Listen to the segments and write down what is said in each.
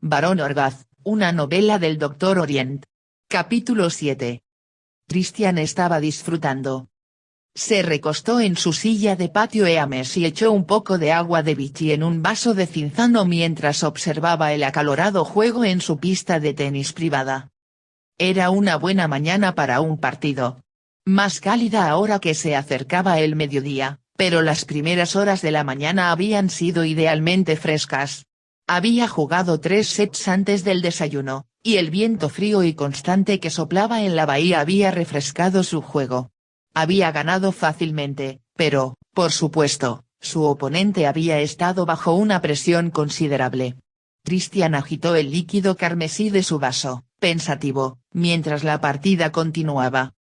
Barón Orgaz, una novela del Dr. Orient. Capítulo 7. Christian estaba disfrutando. Se recostó en su silla de patio Eames y echó un poco de agua de Vichy en un vaso de cinzano mientras observaba el acalorado juego en su pista de tenis privada. Era una buena mañana para un partido. Más cálida ahora que se acercaba el mediodía, pero las primeras horas de la mañana habían sido idealmente frescas. Había jugado 3 sets antes del desayuno, y el viento frío y constante que soplaba en la bahía había refrescado su juego. Había ganado fácilmente, pero, por supuesto, su oponente había estado bajo una presión considerable. Christian agitó el líquido carmesí de su vaso, pensativo, mientras la partida continuaba.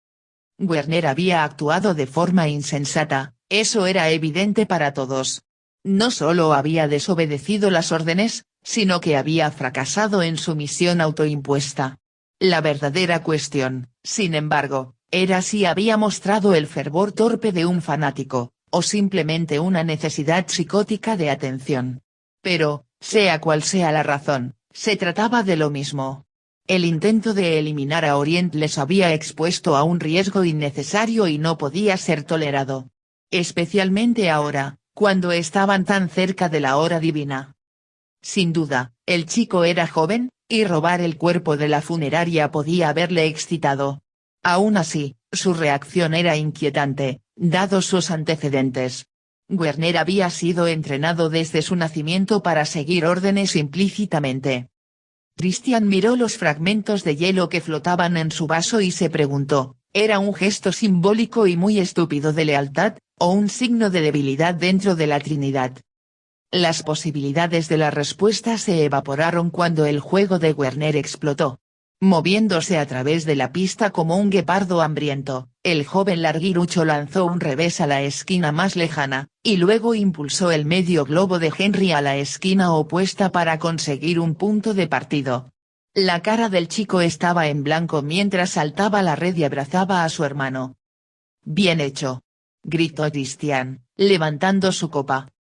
Werner había actuado de forma insensata, eso era evidente para todos. No solo había desobedecido las órdenes, sino que había fracasado en su misión autoimpuesta. La verdadera cuestión, sin embargo, era si había mostrado el fervor torpe de un fanático, o simplemente una necesidad psicótica de atención. Pero, sea cual sea la razón, se trataba de lo mismo. El intento de eliminar a Orient les había expuesto a un riesgo innecesario y no podía ser tolerado. Especialmente ahora, cuando estaban tan cerca de la hora divina. Sin duda, el chico era joven, y robar el cuerpo de la funeraria podía haberle excitado. Aún así, su reacción era inquietante, dados sus antecedentes. Werner había sido entrenado desde su nacimiento para seguir órdenes implícitamente. Christian miró los fragmentos de hielo que flotaban en su vaso y se preguntó, ¿era un gesto simbólico y muy estúpido de lealtad, o un signo de debilidad dentro de la Trinidad? Las posibilidades de la respuesta se evaporaron cuando el juego de Werner explotó. Moviéndose a través de la pista como un guepardo hambriento, el joven larguirucho lanzó un revés a la esquina más lejana, y luego impulsó el medio globo de Henry a la esquina opuesta para conseguir un punto de partido. La cara del chico estaba en blanco mientras saltaba la red y abrazaba a su hermano. «Bien hecho», gritó Christian, levantando su copa.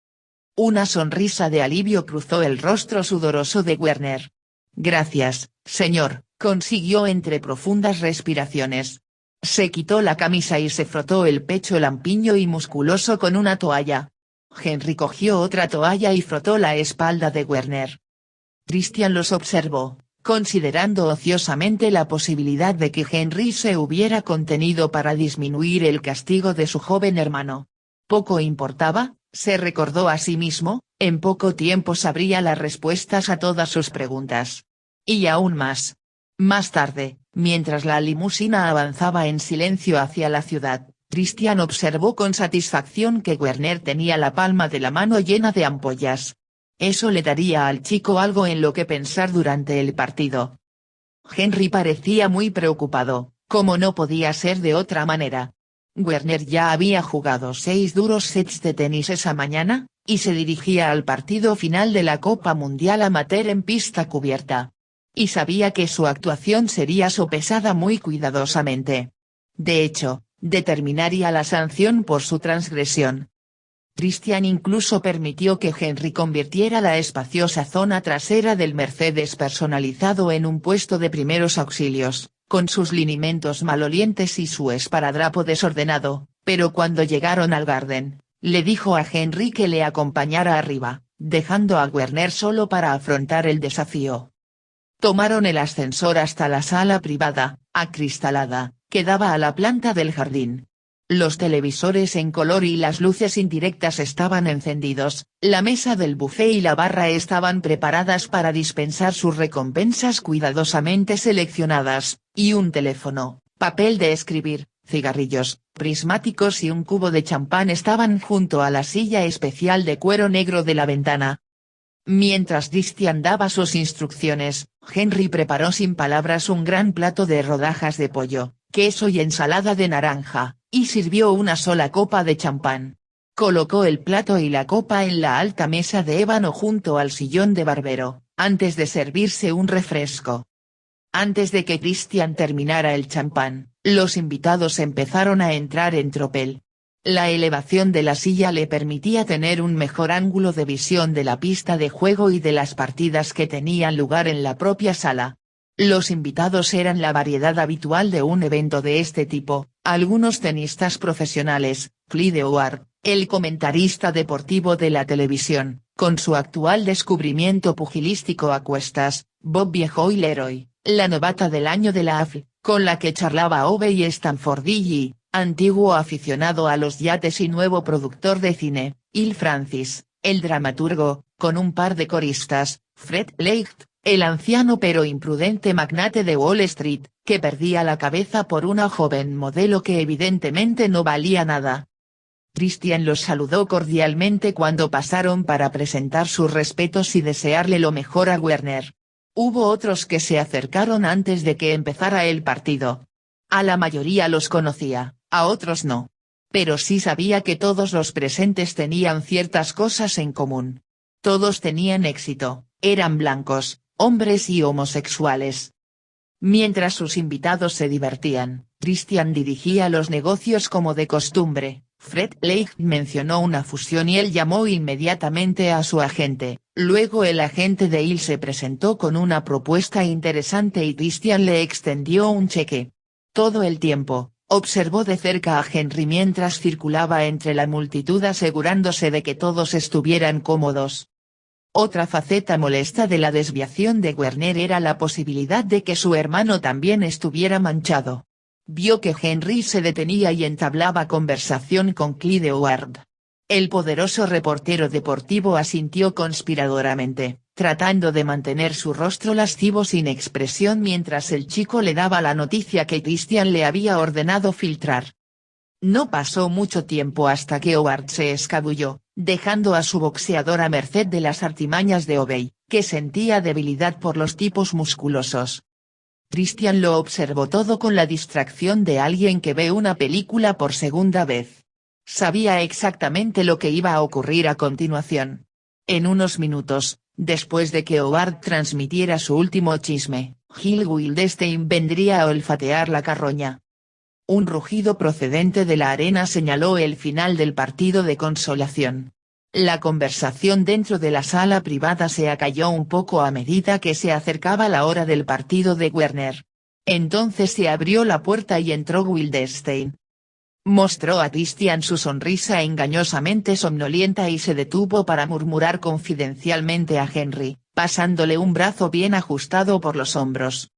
Una sonrisa de alivio cruzó el rostro sudoroso de Werner. «Gracias, señor», consiguió entre profundas respiraciones. Se quitó la camisa y se frotó el pecho lampiño y musculoso con una toalla. Henry cogió otra toalla y frotó la espalda de Werner. Christian los observó, considerando ociosamente la posibilidad de que Henry se hubiera contenido para disminuir el castigo de su joven hermano. Poco importaba, se recordó a sí mismo, en poco tiempo sabría las respuestas a todas sus preguntas. Y aún más. Más tarde, mientras la limusina avanzaba en silencio hacia la ciudad, Christian observó con satisfacción que Werner tenía la palma de la mano llena de ampollas. Eso le daría al chico algo en lo que pensar durante el partido. Henry parecía muy preocupado, como no podía ser de otra manera. Werner ya había jugado 6 duros sets de tenis esa mañana, y se dirigía al partido final de la Copa Mundial Amateur en pista cubierta. Y sabía que su actuación sería sopesada muy cuidadosamente. De hecho, determinaría la sanción por su transgresión. Christian incluso permitió que Henry convirtiera la espaciosa zona trasera del Mercedes personalizado en un puesto de primeros auxilios, con sus linimentos malolientes y su esparadrapo desordenado, pero cuando llegaron al Garden, le dijo a Henry que le acompañara arriba, dejando a Werner solo para afrontar el desafío. Tomaron el ascensor hasta la sala privada, acristalada, que daba a la planta del jardín. Los televisores en color y las luces indirectas estaban encendidos, la mesa del buffet y la barra estaban preparadas para dispensar sus recompensas cuidadosamente seleccionadas, y un teléfono, papel de escribir, cigarrillos, prismáticos y un cubo de champán estaban junto a la silla especial de cuero negro de la ventana. Mientras Christian daba sus instrucciones, Henry preparó sin palabras un gran plato de rodajas de pollo, queso y ensalada de naranja, y sirvió una sola copa de champán. Colocó el plato y la copa en la alta mesa de ébano junto al sillón de barbero, antes de servirse un refresco. Antes de que Christian terminara el champán, los invitados empezaron a entrar en tropel. La elevación de la silla le permitía tener un mejor ángulo de visión de la pista de juego y de las partidas que tenían lugar en la propia sala. Los invitados eran la variedad habitual de un evento de este tipo, algunos tenistas profesionales, Clyde Howard, el comentarista deportivo de la televisión, con su actual descubrimiento pugilístico a cuestas, Bob Viejo y Leroy, la novata del año de la AFL, con la que charlaba Obey Stanford Gilly, antiguo aficionado a los yates y nuevo productor de cine, Hill Francis, el dramaturgo, con un par de coristas, Fred Leicht, el anciano pero imprudente magnate de Wall Street, que perdía la cabeza por una joven modelo que evidentemente no valía nada. Christian los saludó cordialmente cuando pasaron para presentar sus respetos y desearle lo mejor a Werner. Hubo otros que se acercaron antes de que empezara el partido. A la mayoría los conocía, a otros no. Pero sí sabía que todos los presentes tenían ciertas cosas en común. Todos tenían éxito, eran blancos, hombres y homosexuales. Mientras sus invitados se divertían, Christian dirigía los negocios como de costumbre. Fred Leicht mencionó una fusión y él llamó inmediatamente a su agente, luego el agente de Hill se presentó con una propuesta interesante y Christian le extendió un cheque. Todo el tiempo, observó de cerca a Henry mientras circulaba entre la multitud asegurándose de que todos estuvieran cómodos. Otra faceta molesta de la desviación de Werner era la posibilidad de que su hermano también estuviera manchado. Vio que Henry se detenía y entablaba conversación con Clyde Howard. El poderoso reportero deportivo asintió conspiradoramente, tratando de mantener su rostro lascivo sin expresión mientras el chico le daba la noticia que Christian le había ordenado filtrar. No pasó mucho tiempo hasta que Howard se escabulló, dejando a su boxeador a merced de las artimañas de Obey, que sentía debilidad por los tipos musculosos. Christian lo observó todo con la distracción de alguien que ve una película por segunda vez. Sabía exactamente lo que iba a ocurrir a continuación. En unos minutos, después de que Howard transmitiera su último chisme, Gil Wildestein vendría a olfatear la carroña. Un rugido procedente de la arena señaló el final del partido de consolación. La conversación dentro de la sala privada se acalló un poco a medida que se acercaba la hora del partido de Werner. Entonces se abrió la puerta y entró Wildestein. Mostró a Christian su sonrisa engañosamente somnolienta y se detuvo para murmurar confidencialmente a Henry, pasándole un brazo bien ajustado por los hombros.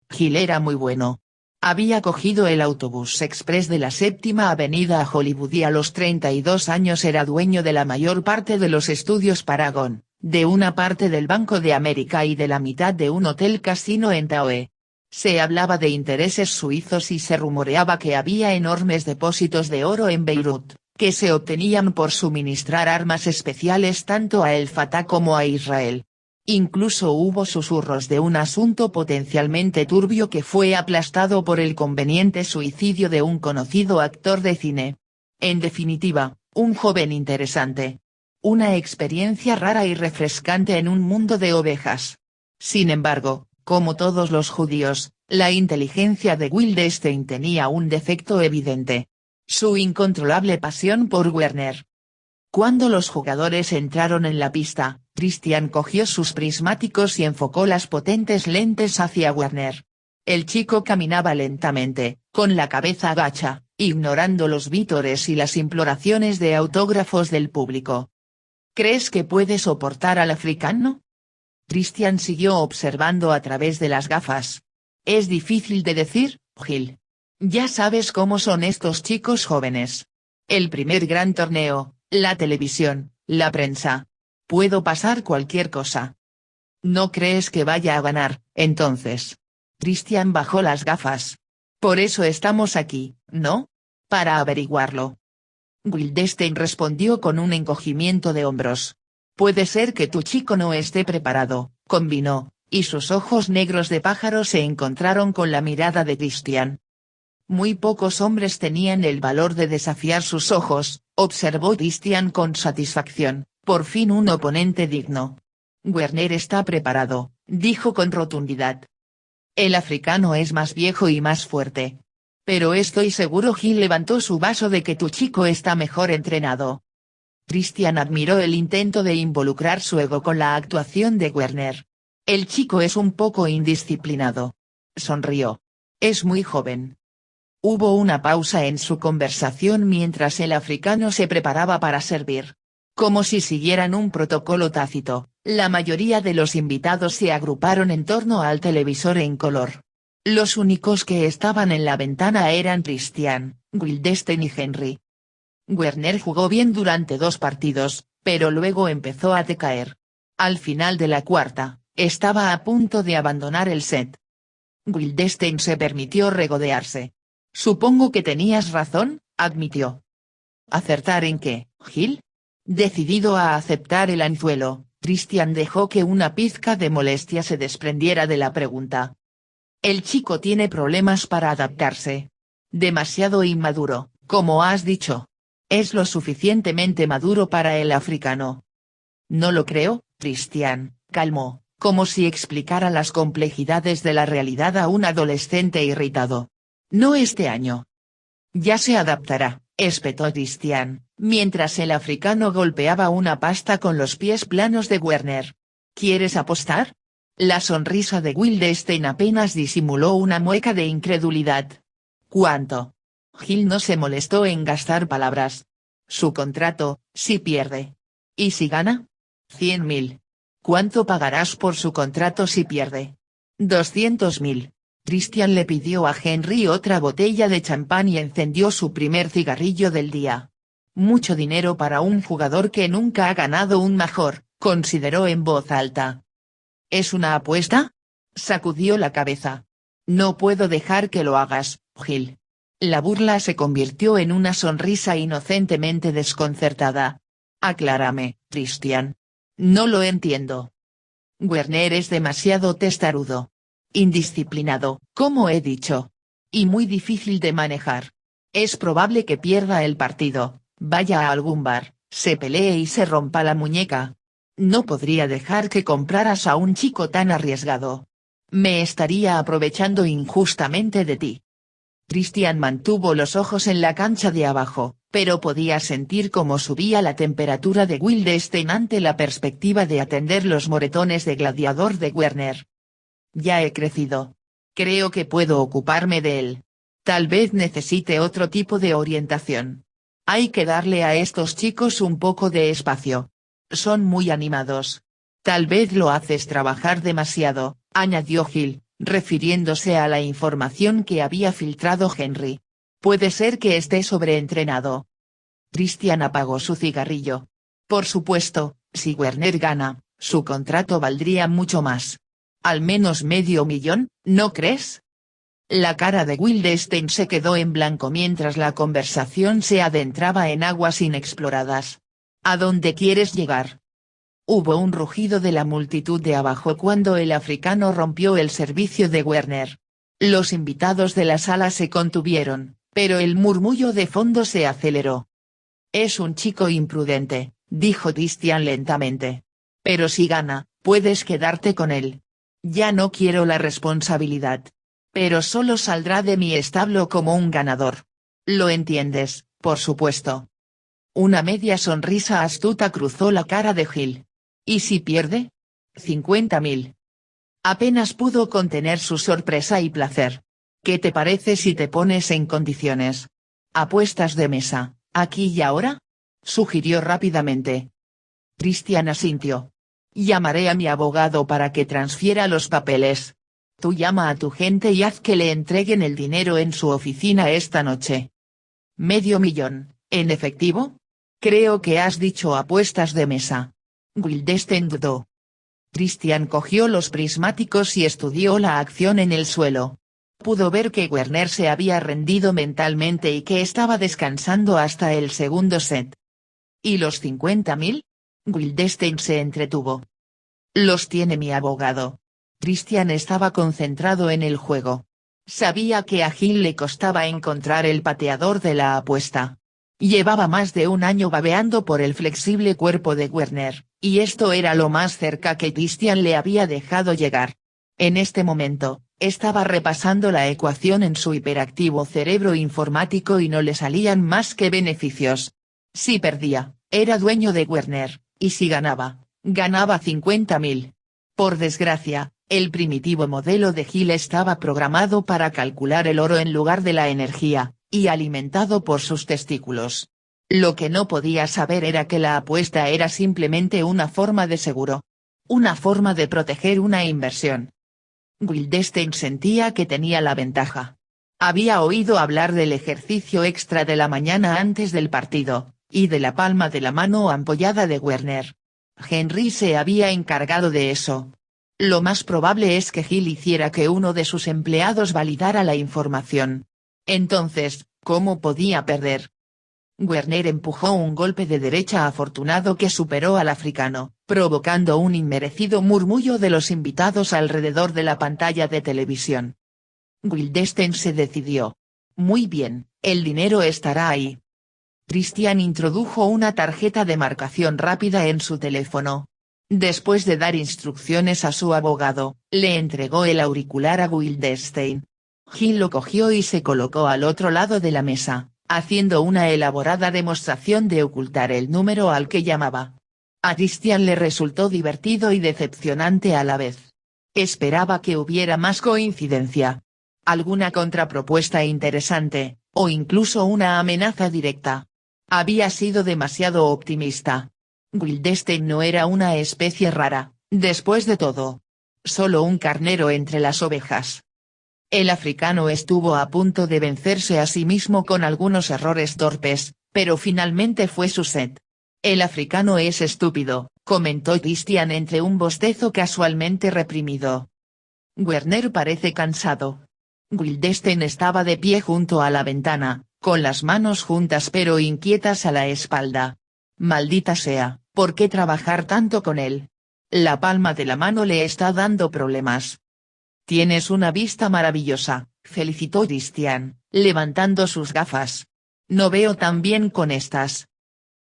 Gil era muy bueno. Había cogido el autobús express de la Séptima Avenida a Hollywood y a los 32 años era dueño de la mayor parte de los estudios Paragon, de una parte del Banco de América y de la mitad de un hotel casino en Taoe. Se hablaba de intereses suizos y se rumoreaba que había enormes depósitos de oro en Beirut, que se obtenían por suministrar armas especiales tanto a El Fatah como a Israel. Incluso hubo susurros de un asunto potencialmente turbio que fue aplastado por el conveniente suicidio de un conocido actor de cine. En definitiva, un joven interesante. Una experiencia rara y refrescante en un mundo de ovejas. Sin embargo, como todos los judíos, la inteligencia de Wildestein tenía un defecto evidente. Su incontrolable pasión por Werner. Cuando los jugadores entraron en la pista, Christian cogió sus prismáticos y enfocó las potentes lentes hacia Werner. El chico caminaba lentamente, con la cabeza agacha, ignorando los vítores y las imploraciones de autógrafos del público. ¿Crees que puede soportar al africano? Christian siguió observando a través de las gafas. Es difícil de decir, Gil. Ya sabes cómo son estos chicos jóvenes. El primer gran torneo, la televisión, la prensa. Puedo pasar cualquier cosa. ¿No crees que vaya a ganar, entonces? Christian bajó las gafas. Por eso estamos aquí, ¿no? Para averiguarlo. Wildestein respondió con un encogimiento de hombros. Puede ser que tu chico no esté preparado, combinó, y sus ojos negros de pájaro se encontraron con la mirada de Christian. Muy pocos hombres tenían el valor de desafiar sus ojos, observó Christian con satisfacción, por fin un oponente digno. Werner está preparado, dijo con rotundidad. El africano es más viejo y más fuerte. Pero estoy seguro. Gil levantó su vaso de que tu chico está mejor entrenado. Christian admiró el intento de involucrar su ego con la actuación de Werner. El chico es un poco indisciplinado. Sonrió. Es muy joven. Hubo una pausa en su conversación mientras el africano se preparaba para servir. Como si siguieran un protocolo tácito, la mayoría de los invitados se agruparon en torno al televisor en color. Los únicos que estaban en la ventana eran Christian, Guildenstern y Henry. Werner jugó bien durante 2 partidos, pero luego empezó a decaer. Al final de la cuarta, estaba a punto de abandonar el set. Guildenstern se permitió regodearse. Supongo que tenías razón, admitió. ¿Acertar en qué, Gil? Decidido a aceptar el anzuelo, Christian dejó que una pizca de molestia se desprendiera de la pregunta. El chico tiene problemas para adaptarse. Demasiado inmaduro, como has dicho. Es lo suficientemente maduro para el africano. No lo creo, Christian, calmó, como si explicara las complejidades de la realidad a un adolescente irritado. No este año. Ya se adaptará, espetó Christian, mientras el africano golpeaba una pasta con los pies planos de Werner. ¿Quieres apostar? La sonrisa de Guildenstern apenas disimuló una mueca de incredulidad. ¿Cuánto? Gil no se molestó en gastar palabras. Su contrato, si pierde. ¿Y si gana? 100.000. ¿Cuánto pagarás por su contrato si pierde? 200.000. Christian le pidió a Henry otra botella de champán y encendió su primer cigarrillo del día. Mucho dinero para un jugador que nunca ha ganado un major, consideró en voz alta. ¿Es una apuesta? Sacudió la cabeza. No puedo dejar que lo hagas, Gil. La burla se convirtió en una sonrisa inocentemente desconcertada. Aclárame, Christian. No lo entiendo. Werner es demasiado testarudo. Indisciplinado, como he dicho. Y muy difícil de manejar. Es probable que pierda el partido, vaya a algún bar, se pelee y se rompa la muñeca. No podría dejar que compraras a un chico tan arriesgado. Me estaría aprovechando injustamente de ti. Christian mantuvo los ojos en la cancha de abajo, pero podía sentir cómo subía la temperatura de Guildenstern ante la perspectiva de atender los moretones de gladiador de Werner. Ya he crecido. Creo que puedo ocuparme de él. Tal vez necesite otro tipo de orientación. Hay que darle a estos chicos un poco de espacio. Son muy animados. Tal vez lo haces trabajar demasiado, añadió Gil, refiriéndose a la información que había filtrado Henry. Puede ser que esté sobreentrenado. Christian apagó su cigarrillo. Por supuesto, si Werner gana, su contrato valdría mucho más. Al menos $500.000, ¿no crees? La cara de Guildenstern se quedó en blanco mientras la conversación se adentraba en aguas inexploradas. ¿A dónde quieres llegar? Hubo un rugido de la multitud de abajo cuando el africano rompió el servicio de Werner. Los invitados de la sala se contuvieron, pero el murmullo de fondo se aceleró. Es un chico imprudente, dijo Christian lentamente. Pero si gana, puedes quedarte con él. Ya no quiero la responsabilidad. Pero solo saldrá de mi establo como un ganador. Lo entiendes, por supuesto. Una media sonrisa astuta cruzó la cara de Gil. ¿Y si pierde? 50.000. Apenas pudo contener su sorpresa y placer. ¿Qué te parece si te pones en condiciones? ¿Apuestas de mesa, aquí y ahora? Sugirió rápidamente. Christian asintió. Llamaré a mi abogado para que transfiera los papeles. Tú llama a tu gente y haz que le entreguen el dinero en su oficina esta noche. $500.000, ¿en efectivo? Creo que has dicho apuestas de mesa. Guildenstern dudó. Christian cogió los prismáticos y estudió la acción en el suelo. Pudo ver que Werner se había rendido mentalmente y que estaba descansando hasta el segundo set. ¿Y los 50.000? Guildenstern se entretuvo. Los tiene mi abogado. Christian estaba concentrado en el juego. Sabía que a Gil le costaba encontrar el pateador de la apuesta. Llevaba más de un año babeando por el flexible cuerpo de Werner, y esto era lo más cerca que Christian le había dejado llegar. En este momento, Estaba repasando la ecuación en su hiperactivo cerebro informático y no le salían más que beneficios. Si perdía, era dueño de Werner, y si ganaba, ganaba 50.000. Por desgracia, el primitivo modelo de Hill estaba programado para calcular el oro en lugar de la energía, y alimentado por sus testículos. Lo que no podía saber era que la apuesta era simplemente una forma de seguro. Una forma de proteger una inversión. Wildenstein sentía que tenía la ventaja. Había oído hablar del ejercicio extra de la mañana antes del partido, y de la palma de la mano ampollada de Werner. Henry se había encargado de eso. Lo más probable es que Hill hiciera que uno de sus empleados validara la información. Entonces, ¿cómo podía perder? Werner empujó un golpe de derecha afortunado que superó al africano, provocando un inmerecido murmullo de los invitados alrededor de la pantalla de televisión. Wildenstein se decidió. Muy bien, el dinero estará ahí. Christian introdujo una tarjeta de marcación rápida en su teléfono. Después de dar instrucciones a su abogado, le entregó el auricular a Wildenstein. Hill lo cogió y se colocó al otro lado de la mesa, haciendo una elaborada demostración de ocultar el número al que llamaba. A Christian le resultó divertido y decepcionante a la vez. Esperaba que hubiera más coincidencia. Alguna contrapropuesta interesante, o incluso una amenaza directa. Había sido demasiado optimista. Wildenstein no era una especie rara, después de todo. Solo un carnero entre las ovejas. El africano estuvo a punto de vencerse a sí mismo con algunos errores torpes, pero finalmente fue su set. El africano es estúpido, comentó Christian entre un bostezo casualmente reprimido. Werner parece cansado. Wildenstein estaba de pie junto a la ventana, con las manos juntas pero inquietas a la espalda. Maldita sea, ¿por qué trabajar tanto con él? La palma de la mano le está dando problemas. Tienes una vista maravillosa, felicitó Christian, levantando sus gafas. No veo tan bien con estas.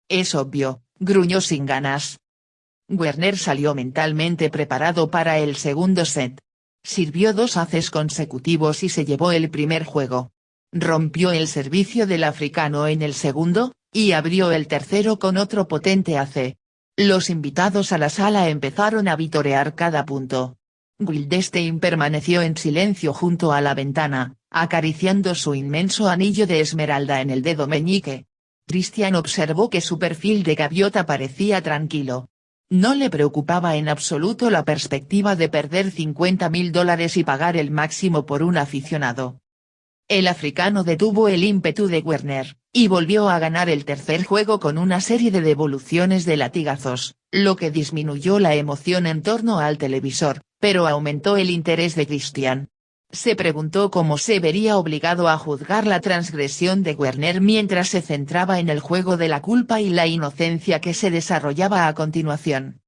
Es obvio, gruñó sin ganas. Werner salió mentalmente preparado para el segundo set. Sirvió 2 aces consecutivos y se llevó el primer juego. Rompió el servicio del africano en el segundo, y abrió el tercero con otro potente ace. Los invitados a la sala empezaron a vitorear cada punto. Wildenstein permaneció en silencio junto a la ventana, acariciando su inmenso anillo de esmeralda en el dedo meñique. Christian observó que su perfil de gaviota parecía tranquilo. No le preocupaba en absoluto la perspectiva de perder $50.000 y pagar el máximo por un aficionado. El africano detuvo el ímpetu de Werner, y volvió a ganar el tercer juego con una serie de devoluciones de latigazos, lo que disminuyó la emoción en torno al televisor, pero aumentó el interés de Christian. Se preguntó cómo se vería obligado a juzgar la transgresión de Werner mientras se centraba en el juego de la culpa y la inocencia que se desarrollaba a continuación.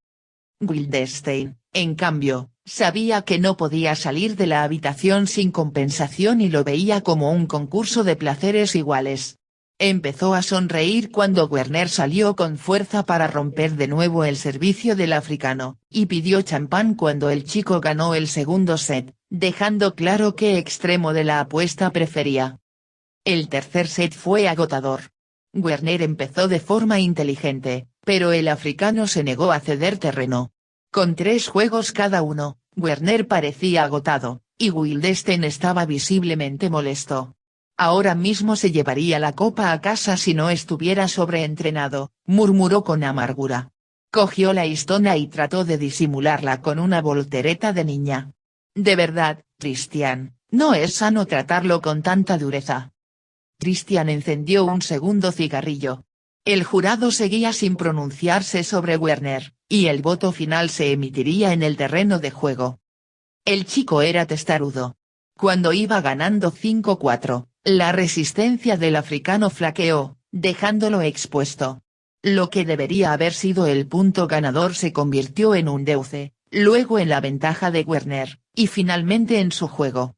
Wildenstein, en cambio, sabía que no podía salir de la habitación sin compensación y lo veía como un concurso de placeres iguales. Empezó a sonreír cuando Werner salió con fuerza para romper de nuevo el servicio del africano, y pidió champán cuando el chico ganó el segundo set, dejando claro qué extremo de la apuesta prefería. El tercer set fue agotador. Werner empezó de forma inteligente, pero el africano se negó a ceder terreno. Con 3 juegos cada uno, Werner parecía agotado, y Wildenstein estaba visiblemente molesto. Ahora mismo se llevaría la copa a casa si no estuviera sobreentrenado, murmuró con amargura. Cogió la histona y trató de disimularla con una voltereta de niña. De verdad, Christian, no es sano tratarlo con tanta dureza. Christian encendió un segundo cigarrillo. El jurado seguía sin pronunciarse sobre Werner, y el voto final se emitiría en el terreno de juego. El chico era testarudo. Cuando iba ganando 5-4, la resistencia del africano flaqueó, dejándolo expuesto. Lo que debería haber sido el punto ganador se convirtió en un deuce, luego en la ventaja de Werner, y finalmente en su juego.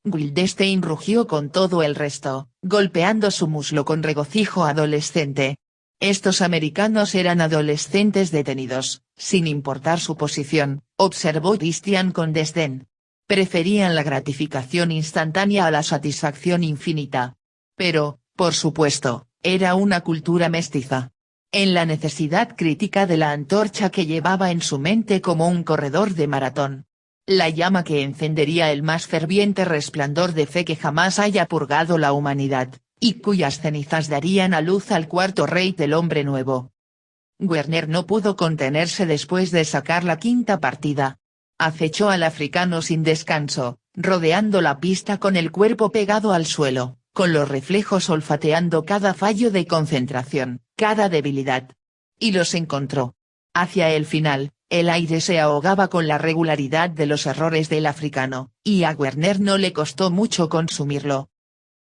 Wildenstein rugió con todo el resto, golpeando su muslo con regocijo adolescente. Estos americanos eran adolescentes detenidos, sin importar su posición, observó Christian con desdén. Preferían la gratificación instantánea a la satisfacción infinita. Pero, por supuesto, era una cultura mestiza. En la necesidad crítica de la antorcha que llevaba en su mente como un corredor de maratón. La llama que encendería el más ferviente resplandor de fe que jamás haya purgado la humanidad, y cuyas cenizas darían a luz al cuarto rey del hombre nuevo. Werner no pudo contenerse después de sacar la quinta partida. Acechó al africano sin descanso, rodeando la pista con el cuerpo pegado al suelo, con los reflejos olfateando cada fallo de concentración, cada debilidad. Y los encontró. Hacia el final, el aire se ahogaba con la regularidad de los errores del africano, y a Werner no le costó mucho consumirlo.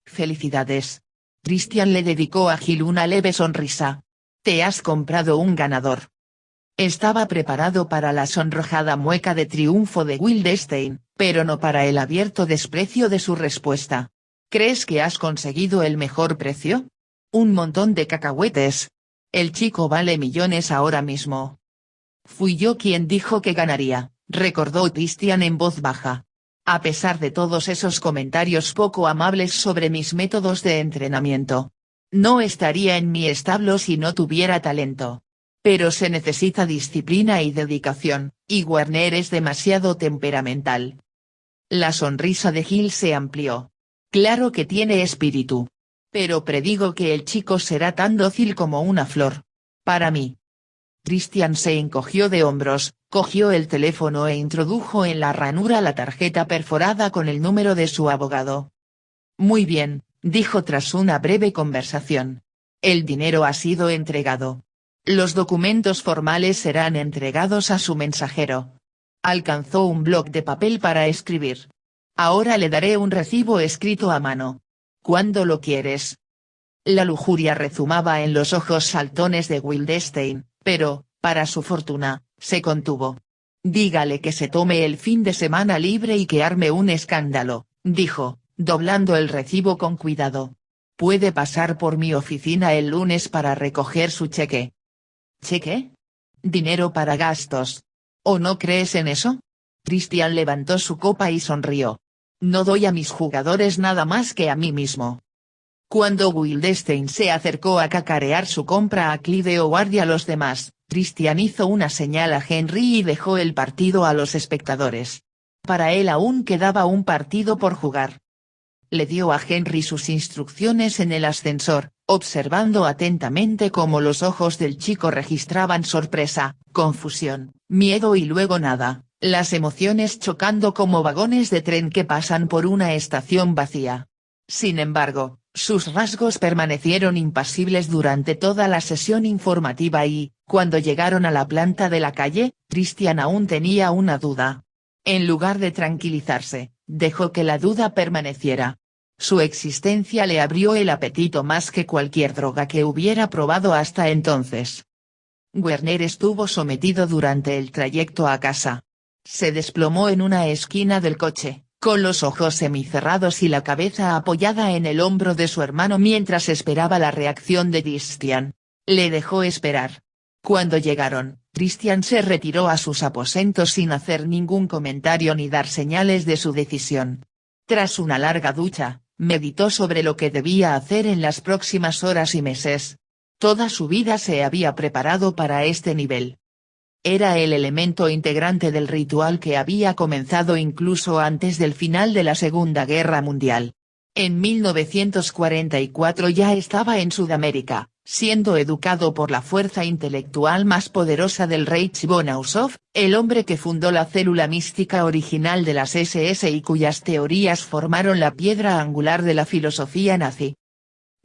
«Felicidades». Christian le dedicó a Gil una leve sonrisa. «Te has comprado un ganador». Estaba preparado para la sonrojada mueca de triunfo de Wildestein, pero no para el abierto desprecio de su respuesta. «¿Crees que has conseguido el mejor precio? Un montón de cacahuetes. El chico vale millones ahora mismo». «Fui yo quien dijo que ganaría», recordó Christian en voz baja. «A pesar de todos esos comentarios poco amables sobre mis métodos de entrenamiento. No estaría en mi establo si no tuviera talento. Pero se necesita disciplina y dedicación, y Werner es demasiado temperamental». La sonrisa de Gil se amplió. «Claro que tiene espíritu. Pero predigo que el chico será tan dócil como una flor. Para mí». Christian se encogió de hombros, cogió el teléfono e introdujo en la ranura la tarjeta perforada con el número de su abogado. «Muy bien», dijo tras una breve conversación. «El dinero ha sido entregado. Los documentos formales serán entregados a su mensajero». Alcanzó un bloc de papel para escribir. «Ahora le daré un recibo escrito a mano. ¿Cuándo lo quieres?». La lujuria rezumaba en los ojos saltones de Wildestein, pero, para su fortuna, se contuvo. «Dígale que se tome el fin de semana libre y que arme un escándalo», dijo, doblando el recibo con cuidado. «Puede pasar por mi oficina el lunes para recoger su cheque». «¿Cheque? Dinero para gastos. ¿O no crees en eso?». Christian levantó su copa y sonrió. «No doy a mis jugadores nada más que a mí mismo». Cuando Wildestein se acercó a cacarear su compra a Clyde Howard y a los demás, Christian hizo una señal a Henry y dejó el partido a los espectadores. Para él aún quedaba un partido por jugar. Le dio a Henry sus instrucciones en el ascensor, observando atentamente cómo los ojos del chico registraban sorpresa, confusión, miedo y luego nada, las emociones chocando como vagones de tren que pasan por una estación vacía. Sin embargo, sus rasgos permanecieron impasibles durante toda la sesión informativa y, cuando llegaron a la planta de la calle, Christian aún tenía una duda. En lugar de tranquilizarse, dejó que la duda permaneciera. Su existencia le abrió el apetito más que cualquier droga que hubiera probado hasta entonces. Werner estuvo sometido durante el trayecto a casa. Se desplomó en una esquina del coche, con los ojos semicerrados y la cabeza apoyada en el hombro de su hermano mientras esperaba la reacción de Christian. Le dejó esperar. Cuando llegaron, Christian se retiró a sus aposentos sin hacer ningún comentario ni dar señales de su decisión. Tras una larga ducha, meditó sobre lo que debía hacer en las próximas horas y meses. Toda su vida se había preparado para este nivel. Era el elemento integrante del ritual que había comenzado incluso antes del final de la Segunda Guerra Mundial. En 1944 ya estaba en Sudamérica, siendo educado por la fuerza intelectual más poderosa del Reich von Aushoff, el hombre que fundó la célula mística original de las SS y cuyas teorías formaron la piedra angular de la filosofía nazi.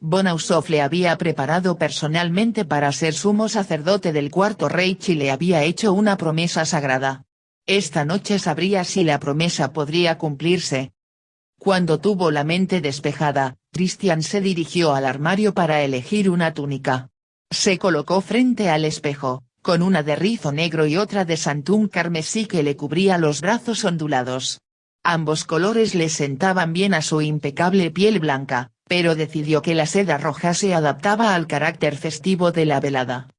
Von Aushoff le había preparado personalmente para ser sumo sacerdote del Cuarto Reich y le había hecho una promesa sagrada. Esta noche sabría si la promesa podría cumplirse. Cuando tuvo la mente despejada, Christian se dirigió al armario para elegir una túnica. Se colocó frente al espejo, con una de rizo negro y otra de santún carmesí que le cubría los brazos ondulados. Ambos colores le sentaban bien a su impecable piel blanca, pero decidió que la seda roja se adaptaba al carácter festivo de la velada.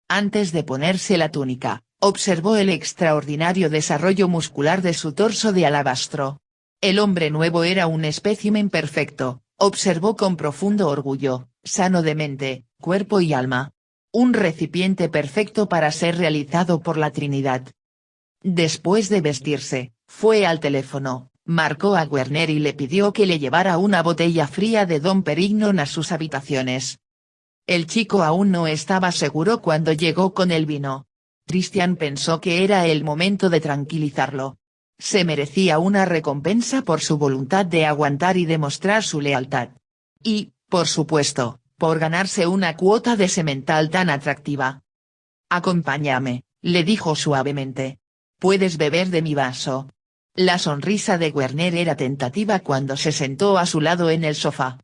Antes de ponerse la túnica, Observó el extraordinario desarrollo muscular de su torso de alabastro. El hombre nuevo era un espécimen perfecto, observó con profundo orgullo, sano de mente, cuerpo y alma. Un recipiente perfecto para ser realizado por la Trinidad. Después de vestirse, fue al teléfono, marcó a Werner y le pidió que le llevara una botella fría de Dom Perignon a sus habitaciones. El chico aún no estaba seguro cuando llegó con el vino. Christian pensó que era el momento de tranquilizarlo. Se merecía una recompensa por su voluntad de aguantar y demostrar su lealtad. Y, por supuesto, por ganarse una cuota de semental tan atractiva. Acompáñame, le dijo suavemente. Puedes beber de mi vaso. La sonrisa de Werner era tentativa cuando se sentó a su lado en el sofá.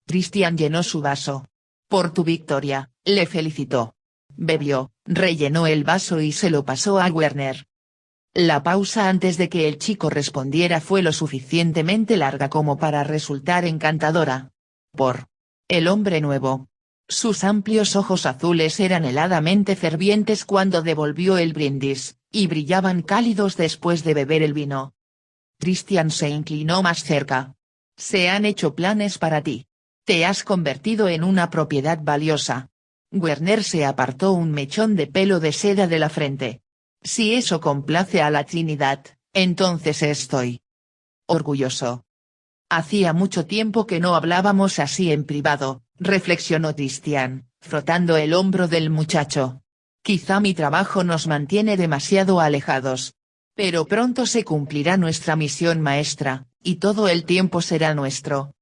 Christian llenó su vaso. Por tu victoria, le felicitó. Bebió, rellenó el vaso y se lo pasó a Werner. La pausa antes de que el chico respondiera fue lo suficientemente larga como para resultar encantadora. El hombre nuevo. Sus amplios ojos azules eran heladamente fervientes cuando devolvió el brindis, y brillaban cálidos después de beber el vino. Christian se inclinó más cerca. Se han hecho planes para ti. Te has convertido en una propiedad valiosa. Werner se apartó un mechón de pelo de seda de la frente. Si eso complace a la Trinidad, entonces estoy orgulloso. Hacía mucho tiempo que no hablábamos así en privado, reflexionó Christian, frotando el hombro del muchacho. Quizá mi trabajo nos mantiene demasiado alejados. Pero pronto se cumplirá nuestra misión maestra, y todo el tiempo será nuestro.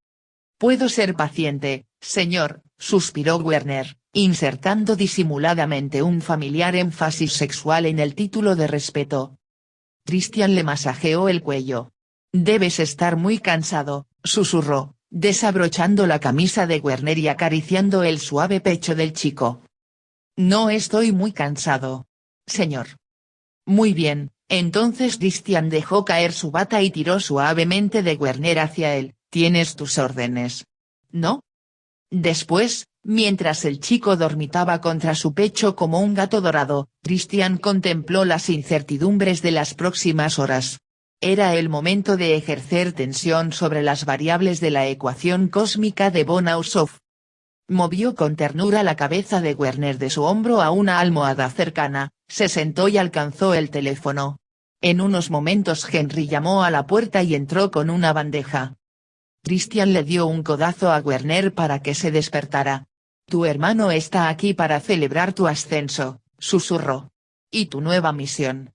Puedo ser paciente, señor, suspiró Werner, insertando disimuladamente un familiar énfasis sexual en el título de respeto. Christian le masajeó el cuello. Debes estar muy cansado, susurró, desabrochando la camisa de Werner y acariciando el suave pecho del chico. No estoy muy cansado. Señor. Muy bien, entonces Christian dejó caer su bata y tiró suavemente de Werner hacia él. Tienes tus órdenes. ¿No? Después, mientras el chico dormitaba contra su pecho como un gato dorado, Christian contempló las incertidumbres de las próximas horas. Era el momento de ejercer tensión sobre las variables de la ecuación cósmica de Von-Haushoff. Movió con ternura la cabeza de Werner de su hombro a una almohada cercana, se sentó y alcanzó el teléfono. En unos momentos Henry llamó a la puerta y entró con una bandeja. Christian le dio un codazo a Werner para que se despertara. Tu hermano está aquí para celebrar tu ascenso, susurró. Y tu nueva misión.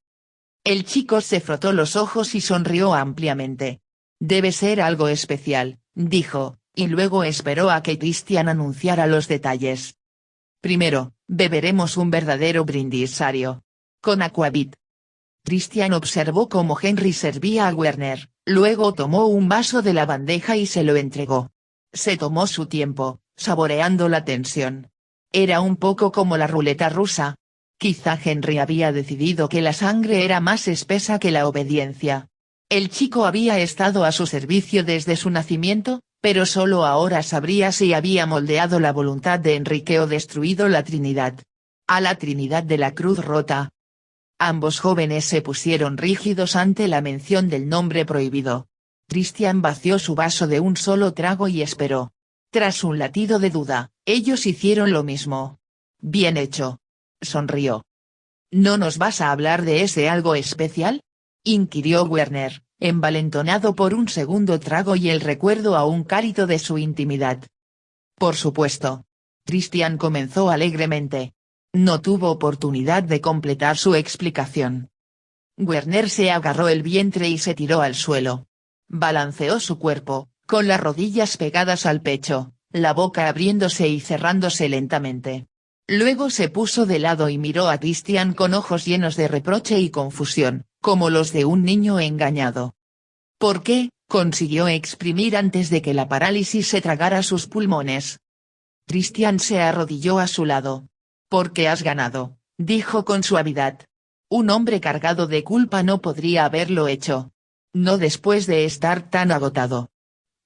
El chico se frotó los ojos y sonrió ampliamente. Debe ser algo especial, dijo, y luego esperó a que Christian anunciara los detalles. Primero, beberemos un verdadero brindisario. Con aquavit. Christian observó cómo Henry servía a Werner, luego tomó un vaso de la bandeja y se lo entregó. Se tomó su tiempo, saboreando la tensión. Era un poco como la ruleta rusa. Quizá Henry había decidido que la sangre era más espesa que la obediencia. El chico había estado a su servicio desde su nacimiento, pero solo ahora sabría si había moldeado la voluntad de Enrique o destruido la Trinidad. A la Trinidad de la Cruz Rota. Ambos jóvenes se pusieron rígidos ante la mención del nombre prohibido. Christian vació su vaso de un solo trago y esperó. Tras un latido de duda, ellos hicieron lo mismo. Bien hecho. Sonrió. ¿No nos vas a hablar de ese algo especial? Inquirió Werner, envalentonado por un segundo trago y el recuerdo aún cálido de su intimidad. Por supuesto. Christian comenzó alegremente. No tuvo oportunidad de completar su explicación. Werner se agarró el vientre y se tiró al suelo. Balanceó su cuerpo, con las rodillas pegadas al pecho, la boca abriéndose y cerrándose lentamente. Luego se puso de lado y miró a Christian con ojos llenos de reproche y confusión, como los de un niño engañado. ¿Por qué?, consiguió exprimir antes de que la parálisis se tragara sus pulmones. Christian se arrodilló a su lado. Porque has ganado, dijo con suavidad. Un hombre cargado de culpa no podría haberlo hecho. No después de estar tan agotado.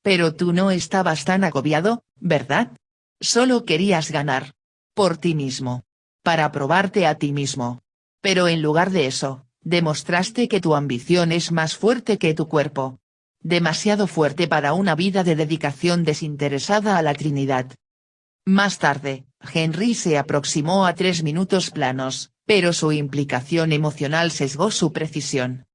Pero tú no estabas tan agobiado, ¿verdad? Solo querías ganar. Por ti mismo. Para probarte a ti mismo. Pero en lugar de eso, demostraste que tu ambición es más fuerte que tu cuerpo. Demasiado fuerte para una vida de dedicación desinteresada a la Trinidad. Más tarde, Henry se aproximó a 3 minutos planos, pero su implicación emocional sesgó su precisión.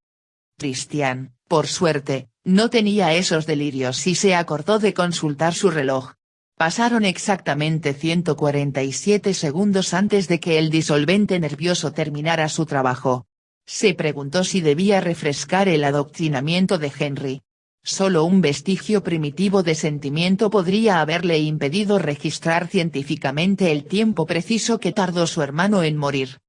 Christian, por suerte, no tenía esos delirios y se acordó de consultar su reloj. Pasaron exactamente 147 segundos antes de que el disolvente nervioso terminara su trabajo. Se preguntó si debía refrescar el adoctrinamiento de Henry. Solo un vestigio primitivo de sentimiento podría haberle impedido registrar científicamente el tiempo preciso que tardó su hermano en morir.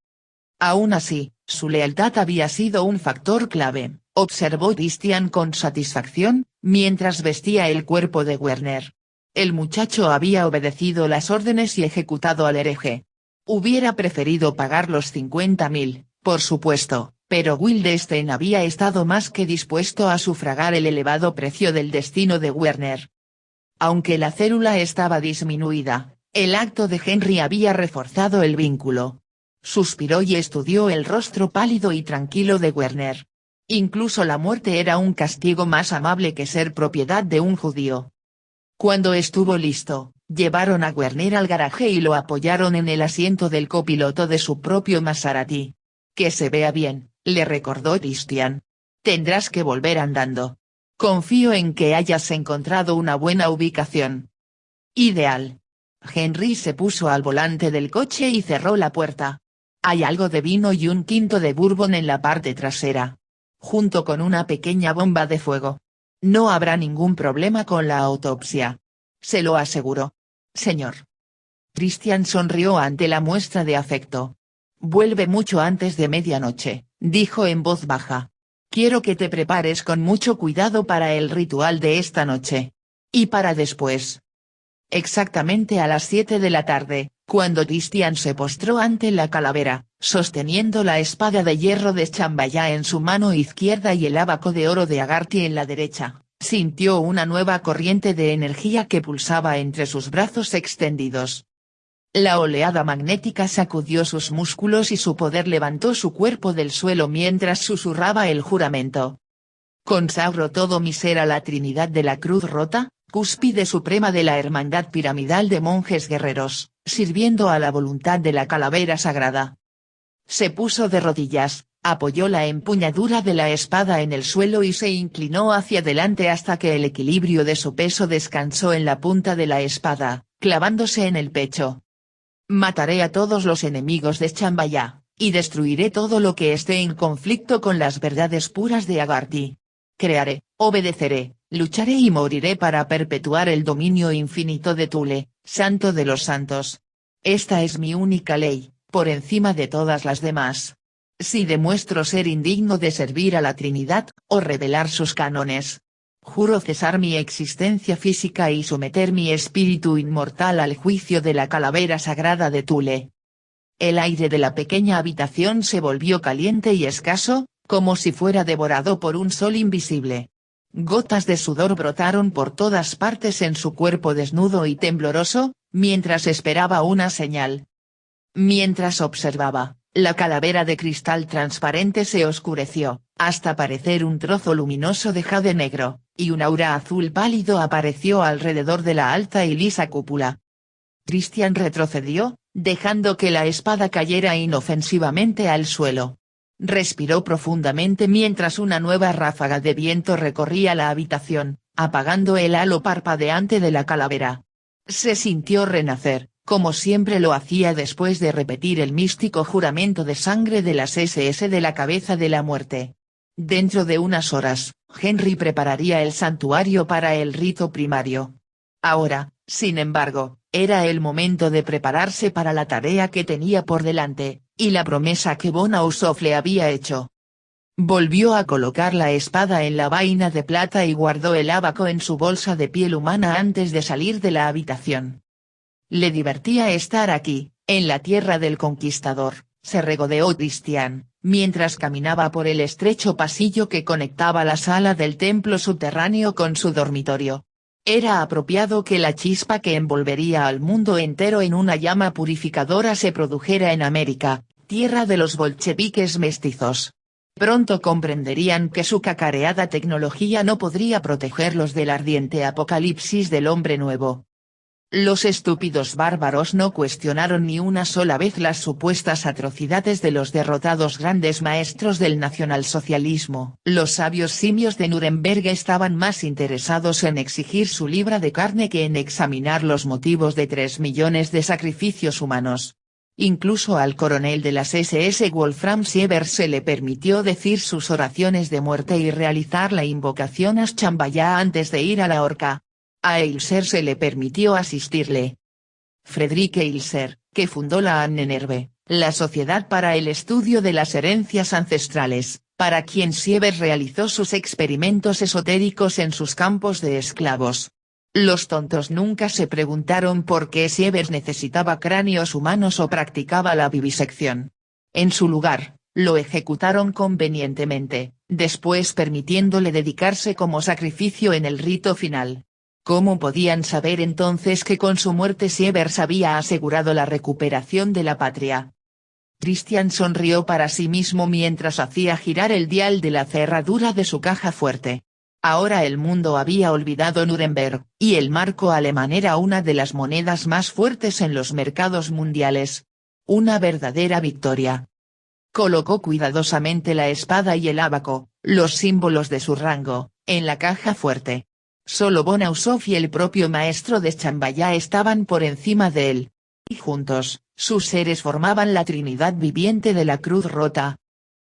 Aún así, su lealtad había sido un factor clave, observó Christian con satisfacción, mientras vestía el cuerpo de Werner. El muchacho había obedecido las órdenes y ejecutado al hereje. Hubiera preferido pagar los 50.000, por supuesto, pero Wildstein había estado más que dispuesto a sufragar el elevado precio del destino de Werner. Aunque la célula estaba disminuida, el acto de Henry había reforzado el vínculo. Suspiró y estudió el rostro pálido y tranquilo de Werner. Incluso la muerte era un castigo más amable que ser propiedad de un judío. Cuando estuvo listo, llevaron a Werner al garaje y lo apoyaron en el asiento del copiloto de su propio Maserati. Que se vea bien, le recordó Christian. Tendrás que volver andando. Confío en que hayas encontrado una buena ubicación. Ideal. Henry se puso al volante del coche y cerró la puerta. Hay algo de vino y un quinto de bourbon en la parte trasera. Junto con una pequeña bomba de fuego. No habrá ningún problema con la autopsia. Se lo aseguro. Señor. Christian sonrió ante la muestra de afecto. Vuelve mucho antes de medianoche, dijo en voz baja. Quiero que te prepares con mucho cuidado para el ritual de esta noche. Y para después. Exactamente a las 7 de la tarde, cuando Christian se postró ante la calavera, sosteniendo la espada de hierro de Chambaya en su mano izquierda y el ábaco de oro de Agarty en la derecha, sintió una nueva corriente de energía que pulsaba entre sus brazos extendidos. La oleada magnética sacudió sus músculos y su poder levantó su cuerpo del suelo mientras susurraba el juramento. Consagro todo mi ser a la Trinidad de la Cruz Rota, cúspide suprema de la hermandad piramidal de monjes guerreros, sirviendo a la voluntad de la calavera sagrada. Se puso de rodillas, apoyó la empuñadura de la espada en el suelo y se inclinó hacia adelante hasta que el equilibrio de su peso descansó en la punta de la espada, clavándose en el pecho. Mataré a todos los enemigos de Chambaya, y destruiré todo lo que esté en conflicto con las verdades puras de Agarty. Crearé, obedeceré, lucharé y moriré para perpetuar el dominio infinito de Thule, santo de los santos. Esta es mi única ley, por encima de todas las demás. Si demuestro ser indigno de servir a la Trinidad, o revelar sus cánones, juro cesar mi existencia física y someter mi espíritu inmortal al juicio de la calavera sagrada de Thule. El aire de la pequeña habitación se volvió caliente y escaso, como si fuera devorado por un sol invisible. Gotas de sudor brotaron por todas partes en su cuerpo desnudo y tembloroso, mientras esperaba una señal. Mientras observaba, la calavera de cristal transparente se oscureció, hasta parecer un trozo luminoso de jade negro, y un aura azul pálido apareció alrededor de la alta y lisa cúpula. Christian retrocedió, dejando que la espada cayera inofensivamente al suelo. Respiró profundamente mientras una nueva ráfaga de viento recorría la habitación, apagando el halo parpadeante de la calavera. Se sintió renacer, como siempre lo hacía después de repetir el místico juramento de sangre de las SS de la cabeza de la muerte. Dentro de unas horas, Henry prepararía el santuario para el rito primario. Ahora, sin embargo, era el momento de prepararse para la tarea que tenía por delante, y la promesa que von Aushoff le había hecho. Volvió a colocar la espada en la vaina de plata y guardó el ábaco en su bolsa de piel humana antes de salir de la habitación. Le divertía estar aquí, en la tierra del conquistador, se regodeó Christian, mientras caminaba por el estrecho pasillo que conectaba la sala del templo subterráneo con su dormitorio. Era apropiado que la chispa que envolvería al mundo entero en una llama purificadora se produjera en América, tierra de los bolcheviques mestizos. Pronto comprenderían que su cacareada tecnología no podría protegerlos del ardiente apocalipsis del hombre nuevo. Los estúpidos bárbaros no cuestionaron ni una sola vez las supuestas atrocidades de los derrotados grandes maestros del nacionalsocialismo. Los sabios simios de Nuremberg estaban más interesados en exigir su libra de carne que en examinar los motivos de 3 millones de sacrificios humanos. Incluso al coronel de las SS Wolfram Sievers se le permitió decir sus oraciones de muerte y realizar la invocación a Shambhala antes de ir a la horca. A Eilser se le permitió asistirle. Friedrich Eilser, que fundó la Ahnenerbe, la Sociedad para el Estudio de las Herencias Ancestrales, para quien Sievers realizó sus experimentos esotéricos en sus campos de esclavos. Los tontos nunca se preguntaron por qué Sievers necesitaba cráneos humanos o practicaba la vivisección. En su lugar, lo ejecutaron convenientemente, después permitiéndole dedicarse como sacrificio en el rito final. ¿Cómo podían saber entonces que con su muerte Sievers había asegurado la recuperación de la patria? Christian sonrió para sí mismo mientras hacía girar el dial de la cerradura de su caja fuerte. Ahora el mundo había olvidado Nuremberg, y el marco alemán era una de las monedas más fuertes en los mercados mundiales. Una verdadera victoria. Colocó cuidadosamente la espada y el ábaco, los símbolos de su rango, en la caja fuerte. Solo Bonausov y el propio maestro de Shambhala estaban por encima de él. Y juntos, sus seres formaban la trinidad viviente de la Cruz Rota.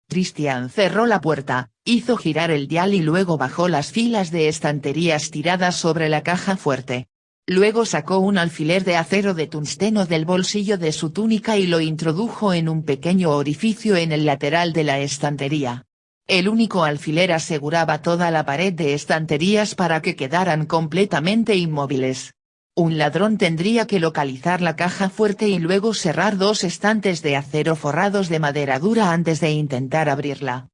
Christian cerró la puerta, hizo girar el dial y luego bajó las filas de estanterías tiradas sobre la caja fuerte. Luego sacó un alfiler de acero de tungsteno del bolsillo de su túnica y lo introdujo en un pequeño orificio en el lateral de la estantería. El único alfiler aseguraba toda la pared de estanterías para que quedaran completamente inmóviles. Un ladrón tendría que localizar la caja fuerte y luego cerrar 2 estantes de acero forrados de madera dura antes de intentar abrirla.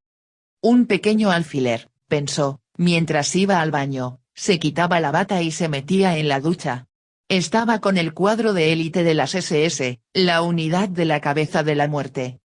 Un pequeño alfiler, pensó, mientras iba al baño, se quitaba la bata y se metía en la ducha. Estaba con el cuadro de élite de las SS, la unidad de la cabeza de la muerte.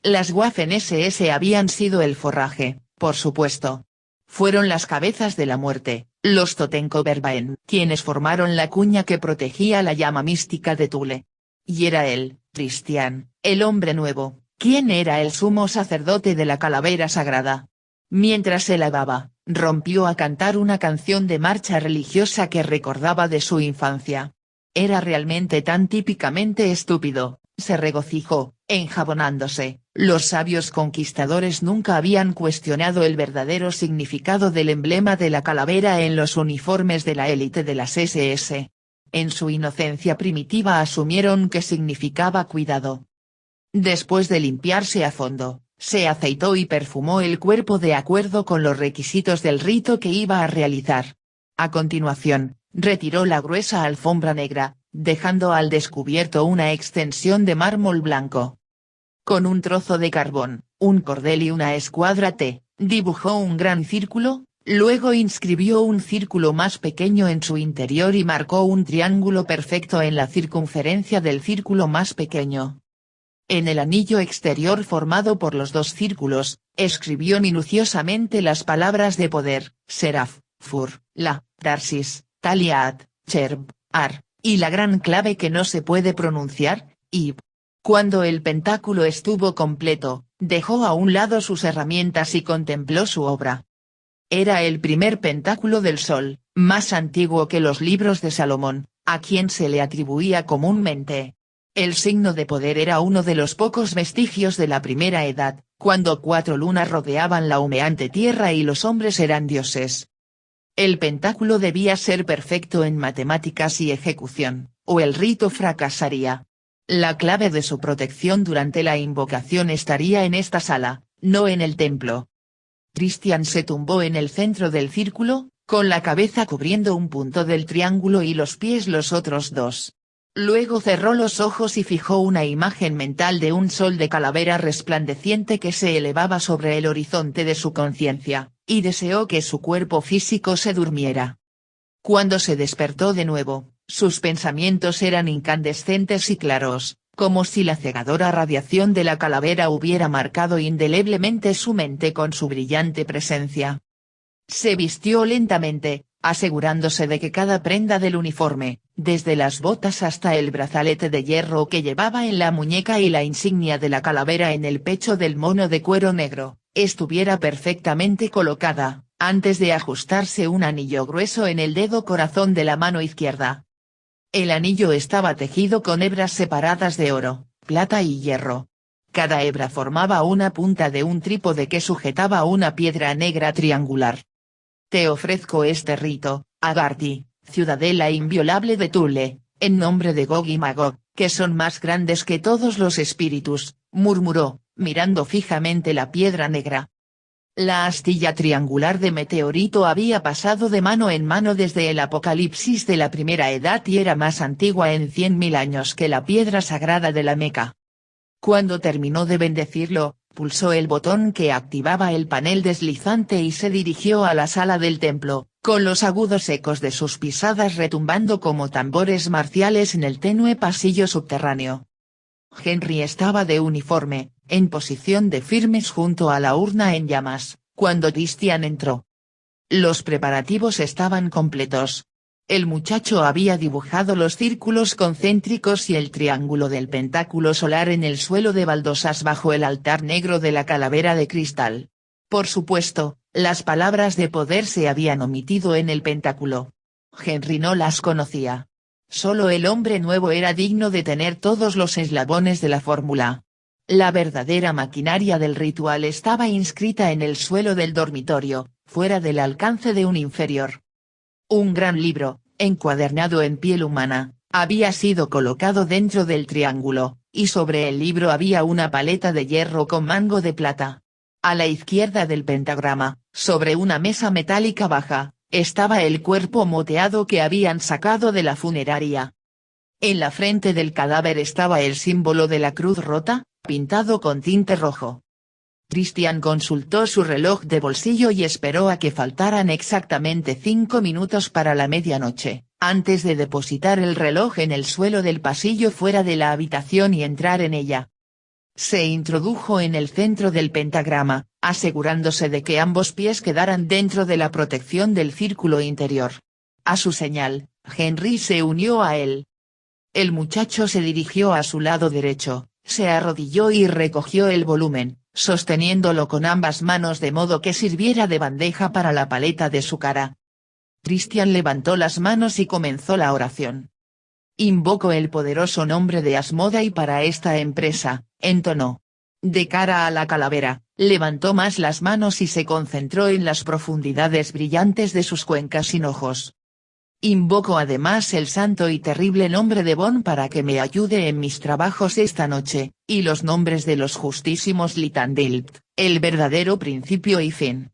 Las Waffen-SS habían sido el forraje, por supuesto. Fueron las cabezas de la muerte, los Totenkopfverein, quienes formaron la cuña que protegía la llama mística de Thule. Y era él, Christian, el hombre nuevo, quien era el sumo sacerdote de la calavera sagrada. Mientras se lavaba, rompió a cantar una canción de marcha religiosa que recordaba de su infancia. Era realmente tan típicamente estúpido, se regocijó, enjabonándose. Los sabios conquistadores nunca habían cuestionado el verdadero significado del emblema de la calavera en los uniformes de la élite de las SS. En su inocencia primitiva asumieron que significaba cuidado. Después de limpiarse a fondo, se aceitó y perfumó el cuerpo de acuerdo con los requisitos del rito que iba a realizar. A continuación, retiró la gruesa alfombra negra, dejando al descubierto una extensión de mármol blanco. Con un trozo de carbón, un cordel y una escuadra T, dibujó un gran círculo, luego inscribió un círculo más pequeño en su interior y marcó un triángulo perfecto en la circunferencia del círculo más pequeño. En el anillo exterior formado por los 2 círculos, escribió minuciosamente las palabras de poder, Seraph, Fur, La, Tarsis, Taliat, Cherb, Ar, y la gran clave que no se puede pronunciar, Ib. Cuando el pentáculo estuvo completo, dejó a un lado sus herramientas y contempló su obra. Era el primer pentáculo del Sol, más antiguo que los libros de Salomón, a quien se le atribuía comúnmente. El signo de poder era uno de los pocos vestigios de la primera edad, cuando 4 lunas rodeaban la humeante tierra y los hombres eran dioses. El pentáculo debía ser perfecto en matemáticas y ejecución, o el rito fracasaría. La clave de su protección durante la invocación estaría en esta sala, no en el templo. Christian se tumbó en el centro del círculo, con la cabeza cubriendo un punto del triángulo y los pies los otros 2. Luego cerró los ojos y fijó una imagen mental de un sol de calavera resplandeciente que se elevaba sobre el horizonte de su conciencia, y deseó que su cuerpo físico se durmiera. Cuando se despertó de nuevo, sus pensamientos eran incandescentes y claros, como si la cegadora radiación de la calavera hubiera marcado indeleblemente su mente con su brillante presencia. Se vistió lentamente, asegurándose de que cada prenda del uniforme, desde las botas hasta el brazalete de hierro que llevaba en la muñeca y la insignia de la calavera en el pecho del mono de cuero negro, estuviera perfectamente colocada, antes de ajustarse un anillo grueso en el dedo corazón de la mano izquierda. El anillo estaba tejido con hebras separadas de oro, plata y hierro. Cada hebra formaba una punta de un trípode que sujetaba una piedra negra triangular. Te ofrezco este rito, Agarthy, ciudadela inviolable de Thule, en nombre de Gog y Magog, que son más grandes que todos los espíritus, murmuró, mirando fijamente la piedra negra. La astilla triangular de meteorito había pasado de mano en mano desde el apocalipsis de la primera edad y era más antigua en 100.000 años que la piedra sagrada de la Meca. Cuando terminó de bendecirlo, pulsó el botón que activaba el panel deslizante y se dirigió a la sala del templo, con los agudos ecos de sus pisadas retumbando como tambores marciales en el tenue pasillo subterráneo. Henry estaba de uniforme, en posición de firmes junto a la urna en llamas, cuando Christian entró. Los preparativos estaban completos. El muchacho había dibujado los círculos concéntricos y el triángulo del pentáculo solar en el suelo de baldosas bajo el altar negro de la calavera de cristal. Por supuesto, las palabras de poder se habían omitido en el pentáculo. Henry no las conocía. Solo el hombre nuevo era digno de tener todos los eslabones de la fórmula. La verdadera maquinaria del ritual estaba inscrita en el suelo del dormitorio, fuera del alcance de un inferior. Un gran libro, encuadernado en piel humana, había sido colocado dentro del triángulo, y sobre el libro había una paleta de hierro con mango de plata. A la izquierda del pentagrama, sobre una mesa metálica baja, estaba el cuerpo moteado que habían sacado de la funeraria. En la frente del cadáver estaba el símbolo de la cruz rota, pintado con tinte rojo. Christian consultó su reloj de bolsillo y esperó a que faltaran exactamente 5 minutos para la medianoche, antes de depositar el reloj en el suelo del pasillo fuera de la habitación y entrar en ella. Se introdujo en el centro del pentagrama, asegurándose de que ambos pies quedaran dentro de la protección del círculo interior. A su señal, Henry se unió a él. El muchacho se dirigió a su lado derecho, se arrodilló y recogió el volumen, sosteniéndolo con ambas manos de modo que sirviera de bandeja para la paleta de su cara. Christian levantó las manos y comenzó la oración. Invoco el poderoso nombre de Asmodai para esta empresa, entonó. De cara a la calavera, levantó más las manos y se concentró en las profundidades brillantes de sus cuencas sin ojos. Invoco además el santo y terrible nombre de Bon para que me ayude en mis trabajos esta noche, y los nombres de los justísimos Litandilt, el verdadero principio y fin.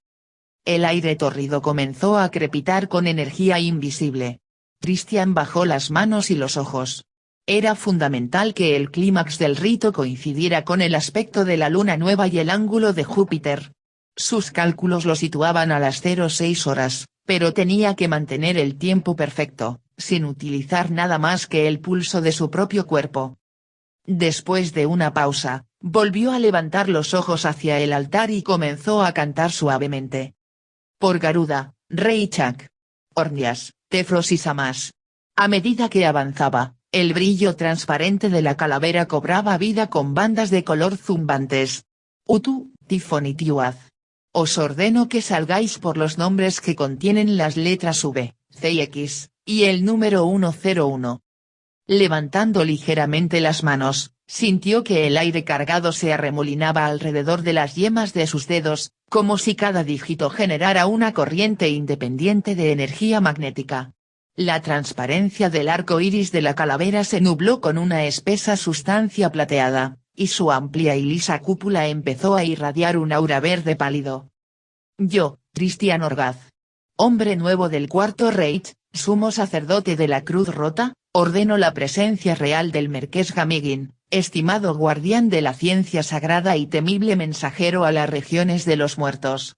El aire tórrido comenzó a crepitar con energía invisible. Christian bajó las manos y los ojos. Era fundamental que el clímax del rito coincidiera con el aspecto de la luna nueva y el ángulo de Júpiter. Sus cálculos lo situaban a las 06 horas, pero tenía que mantener el tiempo perfecto, sin utilizar nada más que el pulso de su propio cuerpo. Después de una pausa, volvió a levantar los ojos hacia el altar y comenzó a cantar suavemente. Por Garuda, Rey Chak. Ornias, Tefros y Samas. A medida que avanzaba, el brillo transparente de la calavera cobraba vida con bandas de color zumbantes. Utu, Tifón y Tiuaz. Os ordeno que salgáis por los nombres que contienen las letras V, C y X, y el número 101. Levantando ligeramente las manos, sintió que el aire cargado se arremolinaba alrededor de las yemas de sus dedos, como si cada dígito generara una corriente independiente de energía magnética. La transparencia del arco iris de la calavera se nubló con una espesa sustancia plateada, y su amplia y lisa cúpula empezó a irradiar un aura verde pálido. Yo, Christian Orgaz, hombre nuevo del Cuarto Reich, sumo sacerdote de la Cruz Rota, ordeno la presencia real del Marqués Gamigin, estimado guardián de la ciencia sagrada y temible mensajero a las regiones de los muertos.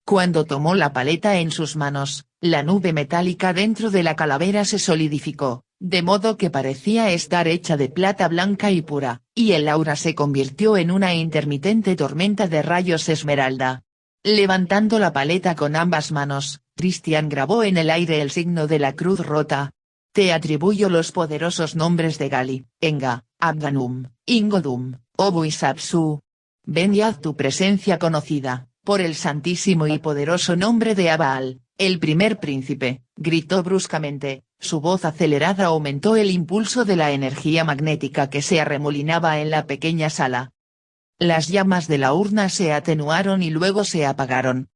Cuando tomó la paleta en sus manos, la nube metálica dentro de la calavera se solidificó, de modo que parecía estar hecha de plata blanca y pura, y el aura se convirtió en una intermitente tormenta de rayos esmeralda. Levantando la paleta con ambas manos, Christian grabó en el aire el signo de la cruz rota. Te atribuyo los poderosos nombres de Gali, Enga, Abganum, Ingodum, Obu y Sapsu. Ven y haz tu presencia conocida, por el santísimo y poderoso nombre de Abaal, el primer príncipe, gritó bruscamente, su voz acelerada aumentó el impulso de la energía magnética que se arremolinaba en la pequeña sala. Las llamas de la urna se atenuaron y luego se apagaron.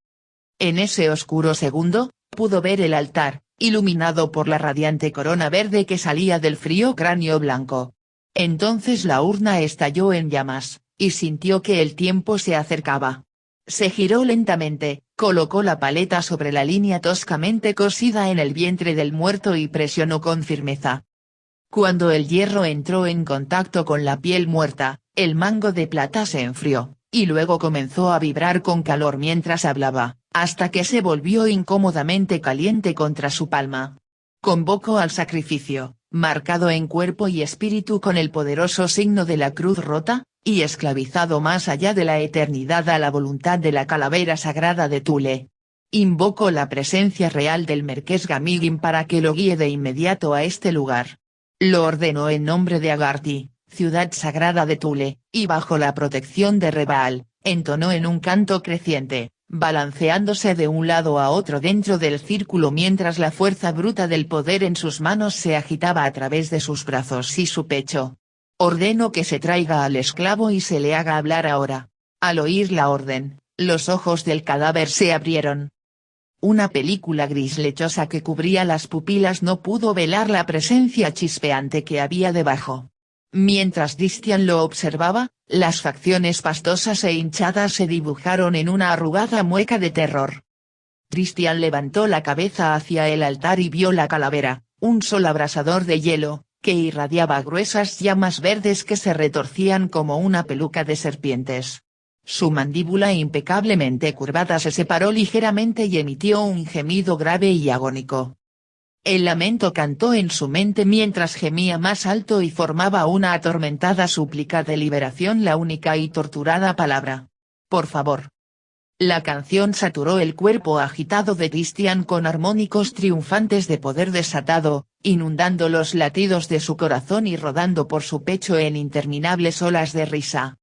En ese oscuro segundo, pudo ver el altar, iluminado por la radiante corona verde que salía del frío cráneo blanco. Entonces la urna estalló en llamas, y sintió que el tiempo se acercaba. Se giró lentamente, colocó la paleta sobre la línea toscamente cosida en el vientre del muerto y presionó con firmeza. Cuando el hierro entró en contacto con la piel muerta, el mango de plata se enfrió, y luego comenzó a vibrar con calor mientras hablaba, hasta que se volvió incómodamente caliente contra su palma. Convocó al sacrificio, marcado en cuerpo y espíritu con el poderoso signo de la cruz rota, y esclavizado más allá de la eternidad a la voluntad de la calavera sagrada de Thule. Invocó la presencia real del Merkez Gamigin para que lo guíe de inmediato a este lugar. Lo ordenó en nombre de Agarthy, ciudad sagrada de Thule, y bajo la protección de Rebaal, entonó en un canto creciente, balanceándose de un lado a otro dentro del círculo mientras la fuerza bruta del poder en sus manos se agitaba a través de sus brazos y su pecho. Ordeno que se traiga al esclavo y se le haga hablar ahora. Al oír la orden, los ojos del cadáver se abrieron. Una película gris lechosa que cubría las pupilas no pudo velar la presencia chispeante que había debajo. Mientras Christian lo observaba, las facciones pastosas e hinchadas se dibujaron en una arrugada mueca de terror. Christian levantó la cabeza hacia el altar y vio la calavera, un sol abrasador de hielo, que irradiaba gruesas llamas verdes que se retorcían como una peluca de serpientes. Su mandíbula impecablemente curvada se separó ligeramente y emitió un gemido grave y agónico. El lamento cantó en su mente mientras gemía más alto y formaba una atormentada súplica de liberación, la única y torturada palabra. Por favor. La canción saturó el cuerpo agitado de Christian con armónicos triunfantes de poder desatado, inundando los latidos de su corazón y rodando por su pecho en interminables olas de risa.